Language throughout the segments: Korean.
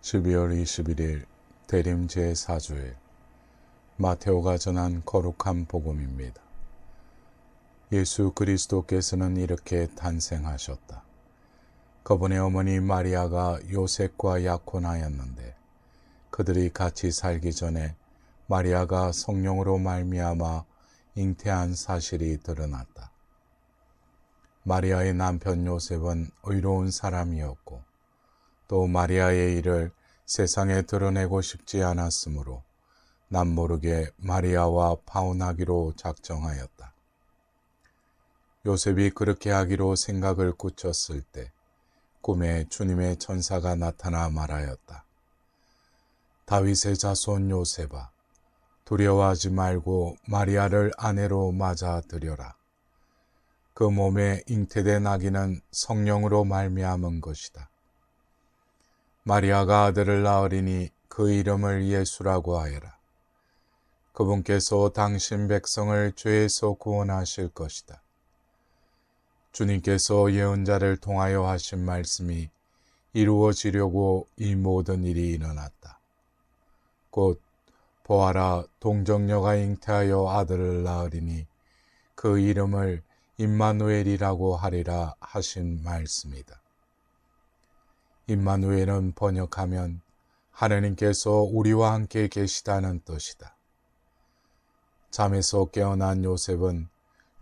12월 21일 대림 제4주일 마테오가 전한 거룩한 복음입니다. 예수 그리스도께서는 이렇게 탄생하셨다. 그분의 어머니 마리아가 요셉과 약혼하였는데 그들이 같이 살기 전에 마리아가 성령으로 말미암아 잉태한 사실이 드러났다. 마리아의 남편 요셉은 의로운 사람이었고 또 마리아의 일을 세상에 드러내고 싶지 않았으므로 남모르게 마리아와 파혼하기로 작정하였다. 요셉이 그렇게 하기로 생각을 굳혔을 때 꿈에 주님의 천사가 나타나 말하였다. 다윗의 자손 요셉아, 두려워하지 말고 마리아를 아내로 맞아들여라. 그 몸에 잉태된 아기는 성령으로 말미암은 것이다. 마리아가 아들을 낳으리니 그 이름을 예수라고 하여라. 그분께서 당신 백성을 죄에서 구원하실 것이다. 주님께서 예언자를 통하여 하신 말씀이 이루어지려고 이 모든 일이 일어났다. 곧 보아라, 동정녀가 잉태하여 아들을 낳으리니 그 이름을 임마누엘이라고 하리라 하신 말씀이다. 임마누엘은 번역하면 하느님께서 우리와 함께 계시다는 뜻이다. 잠에서 깨어난 요셉은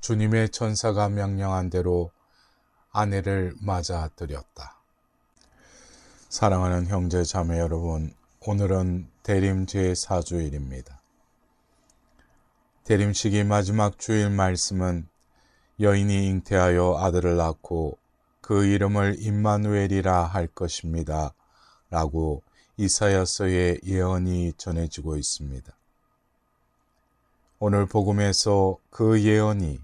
주님의 천사가 명령한 대로 아내를 맞아들였다. 사랑하는 형제 자매 여러분, 오늘은 대림 제4주일입니다. 대림식이 마지막 주일 말씀은 여인이 잉태하여 아들을 낳고 그 이름을 임마누엘이라 할 것입니다. 라고 이사야서의 예언이 전해지고 있습니다. 오늘 복음에서 그 예언이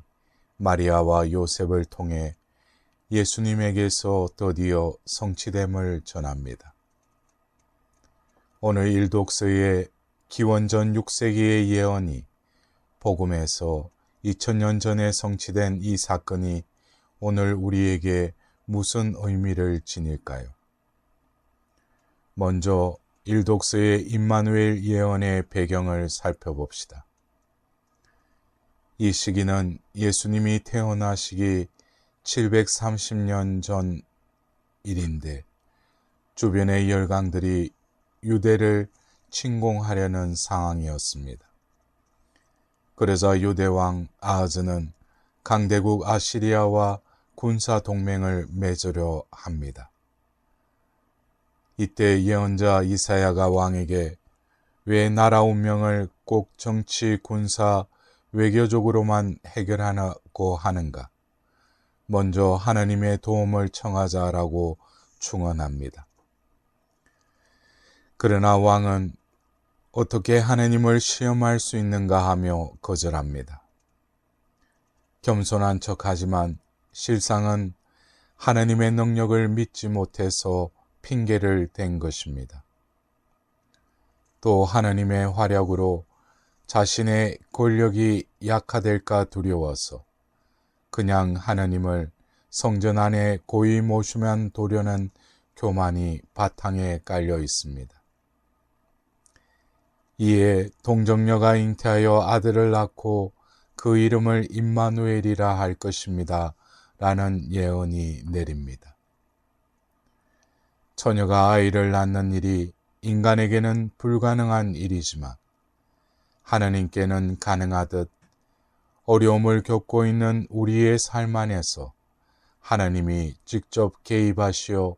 마리아와 요셉을 통해 예수님에게서 드디어 성취됨을 전합니다. 오늘 일독서의 기원전 6세기의 예언이 복음에서 2000년 전에 성취된 이 사건이 오늘 우리에게 무슨 의미를 지닐까요? 먼저 일독서의 임마누엘 예언의 배경을 살펴봅시다. 이 시기는 예수님이 태어나시기 730년 전 일인데 주변의 열강들이 유대를 침공하려는 상황이었습니다. 그래서 유대왕 아하즈는 강대국 아시리아와 군사 동맹을 맺으려 합니다. 이때 예언자 이사야가 왕에게 왜 나라 운명을 꼭 정치, 군사, 외교적으로만 해결하고 하는가? 먼저 하나님의 도움을 청하자라고 충언합니다. 그러나 왕은 어떻게 하나님을 시험할 수 있는가 하며 거절합니다. 겸손한 척하지만 실상은 하나님의 능력을 믿지 못해서 핑계를 댄 것입니다. 또 하나님의 활약으로 자신의 권력이 약화될까 두려워서 그냥 하나님을 성전 안에 고이 모시면 도려는 교만이 바탕에 깔려 있습니다. 이에 동정녀가 잉태하여 아들을 낳고 그 이름을 임마누엘이라 할 것입니다. 라는 예언이 내립니다. 처녀가 아이를 낳는 일이 인간에게는 불가능한 일이지만 하나님께는 가능하듯 어려움을 겪고 있는 우리의 삶 안에서 하나님이 직접 개입하시어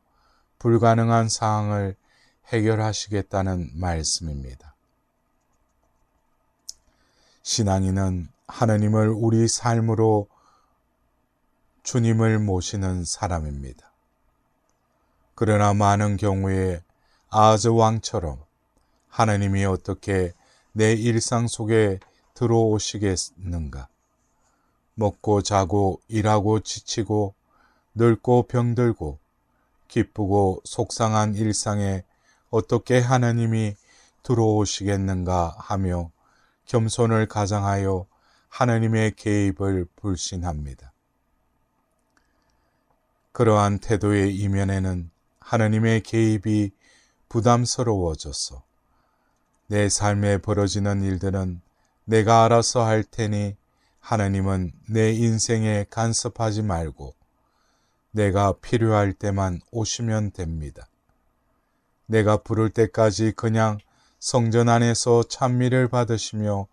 불가능한 상황을 해결하시겠다는 말씀입니다. 신앙인은 하나님을 우리 삶으로 주님을 모시는 사람입니다. 그러나 많은 경우에 아하즈 왕처럼 하나님이 어떻게 내 일상 속에 들어오시겠는가? 먹고 자고 일하고 지치고 늙고 병들고 기쁘고 속상한 일상에 어떻게 하나님이 들어오시겠는가 하며 겸손을 가장하여 하나님의 개입을 불신합니다. 그러한 태도의 이면에는 하나님의 개입이 부담스러워졌어. 내 삶에 벌어지는 일들은 내가 알아서 할 테니 하나님은 내 인생에 간섭하지 말고 내가 필요할 때만 오시면 됩니다. 내가 부를 때까지 그냥 성전 안에서 찬미를 받으시며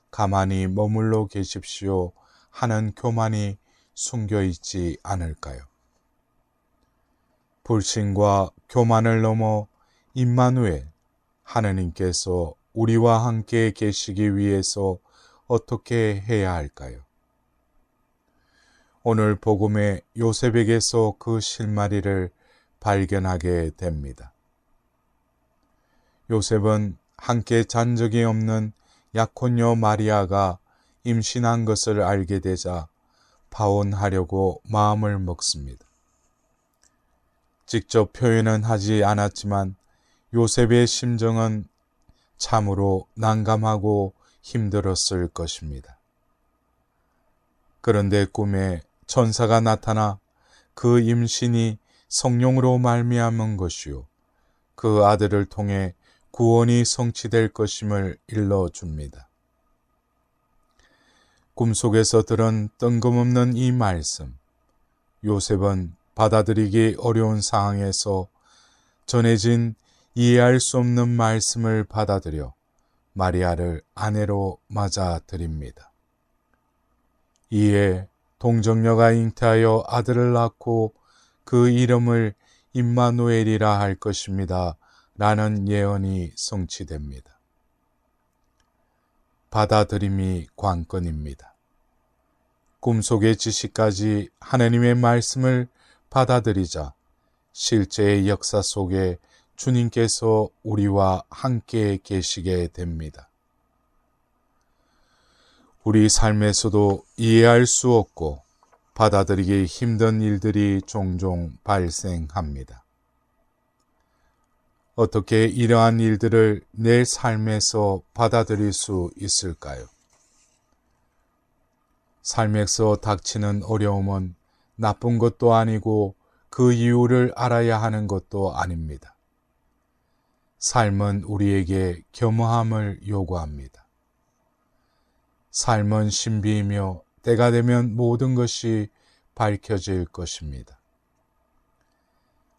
가만히 머물러 계십시오 하는 교만이 숨겨 있지 않을까요? 불신과 교만을 넘어 임마누엘, 하느님께서 우리와 함께 계시기 위해서 어떻게 해야 할까요? 오늘 복음의 요셉에게서 그 실마리를 발견하게 됩니다. 요셉은 함께 잔 적이 없는 약혼녀 마리아가 임신한 것을 알게 되자 파혼하려고 마음을 먹습니다. 직접 표현은 하지 않았지만 요셉의 심정은 참으로 난감하고 힘들었을 것입니다. 그런데 꿈에 천사가 나타나 그 임신이 성령으로 말미암은 것이요 그 아들을 통해 구원이 성취될 것임을 일러줍니다. 꿈속에서 들은 뜬금없는 이 말씀, 요셉은 받아들이기 어려운 상황에서 전해진 이해할 수 없는 말씀을 받아들여 마리아를 아내로 맞아들입니다. 이에 동정녀가 잉태하여 아들을 낳고 그 이름을 임마누엘이라 할 것입니다. 라는 예언이 성취됩니다. 받아들임이 관건입니다. 꿈속의 지시까지 하나님의 말씀을 받아들이자 실제의 역사 속에 주님께서 우리와 함께 계시게 됩니다. 우리 삶에서도 이해할 수 없고 받아들이기 힘든 일들이 종종 발생합니다. 어떻게 이러한 일들을 내 삶에서 받아들일 수 있을까요? 삶에서 닥치는 어려움은 나쁜 것도 아니고 그 이유를 알아야 하는 것도 아닙니다. 삶은 우리에게 겸허함을 요구합니다. 삶은 신비이며 때가 되면 모든 것이 밝혀질 것입니다.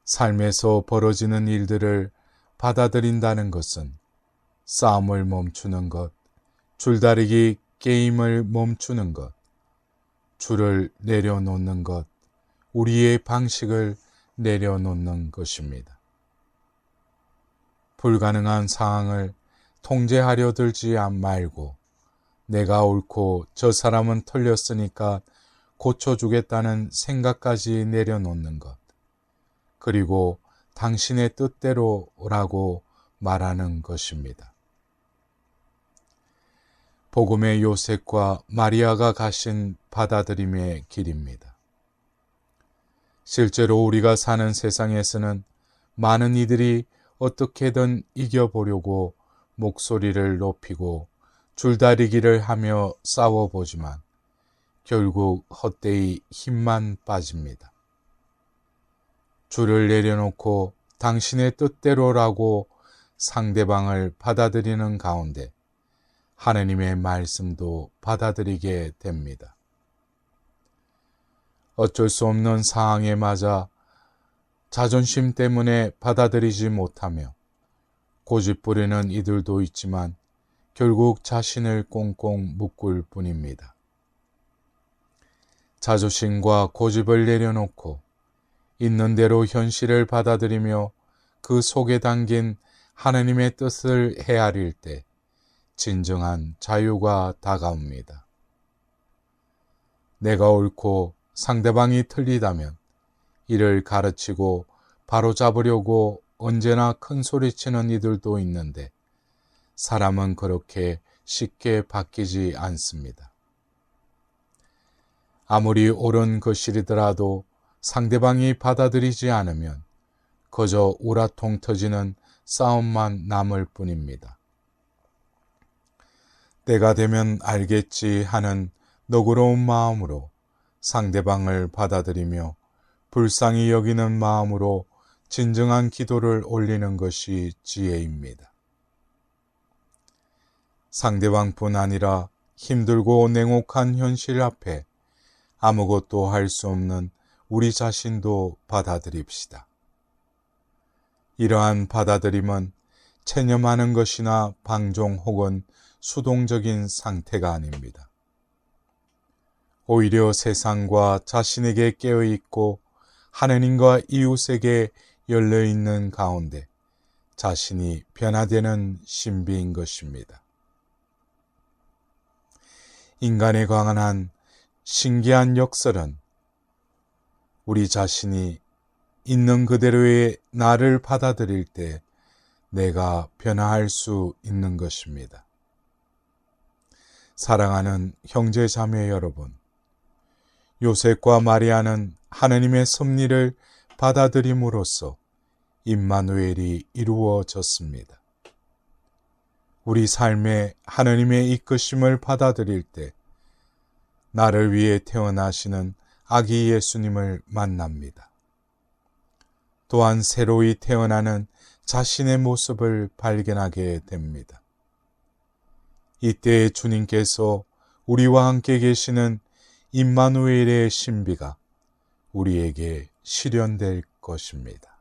삶에서 벌어지는 일들을 받아들인다는 것은 싸움을 멈추는 것, 줄다리기 게임을 멈추는 것, 줄을 내려놓는 것, 우리의 방식을 내려놓는 것입니다. 불가능한 상황을 통제하려 들지 말고 내가 옳고 저 사람은 틀렸으니까 고쳐주겠다는 생각까지 내려놓는 것, 그리고 당신의 뜻대로라고 말하는 것입니다. 복음의 요셉과 마리아가 가신 받아들임의 길입니다. 실제로 우리가 사는 세상에서는 많은 이들이 어떻게든 이겨보려고 목소리를 높이고 줄다리기를 하며 싸워보지만 결국 헛되이 힘만 빠집니다. 줄을 내려놓고 당신의 뜻대로라고 상대방을 받아들이는 가운데 하느님의 말씀도 받아들이게 됩니다. 어쩔 수 없는 상황에 맞아 자존심 때문에 받아들이지 못하며 고집부리는 이들도 있지만 결국 자신을 꽁꽁 묶을 뿐입니다. 자존심과 고집을 내려놓고 있는 대로 현실을 받아들이며 그 속에 담긴 하나님의 뜻을 헤아릴 때 진정한 자유가 다가옵니다. 내가 옳고 상대방이 틀리다면 이를 가르치고 바로잡으려고 언제나 큰 소리치는 이들도 있는데 사람은 그렇게 쉽게 바뀌지 않습니다. 아무리 옳은 것이더라도 상대방이 받아들이지 않으면 그저 우라통 터지는 싸움만 남을 뿐입니다. 때가 되면 알겠지 하는 너그러운 마음으로 상대방을 받아들이며 불쌍히 여기는 마음으로 진정한 기도를 올리는 것이 지혜입니다. 상대방뿐 아니라 힘들고 냉혹한 현실 앞에 아무것도 할 수 없는 우리 자신도 받아들입시다. 이러한 받아들임은 체념하는 것이나 방종 혹은 수동적인 상태가 아닙니다. 오히려 세상과 자신에게 깨어있고 하느님과 이웃에게 열려있는 가운데 자신이 변화되는 신비인 것입니다. 인간에 관한 신기한 역설은 우리 자신이 있는 그대로의 나를 받아들일 때 내가 변화할 수 있는 것입니다. 사랑하는 형제 자매 여러분, 요셉과 마리아는 하느님의 섭리를 받아들임으로써 임마누엘이 이루어졌습니다. 우리 삶에 하느님의 이끄심을 받아들일 때 나를 위해 태어나시는 아기 예수님을 만납니다. 또한 새로이 태어나는 자신의 모습을 발견하게 됩니다. 이때 주님께서 우리와 함께 계시는 임마누엘의 신비가 우리에게 실현될 것입니다.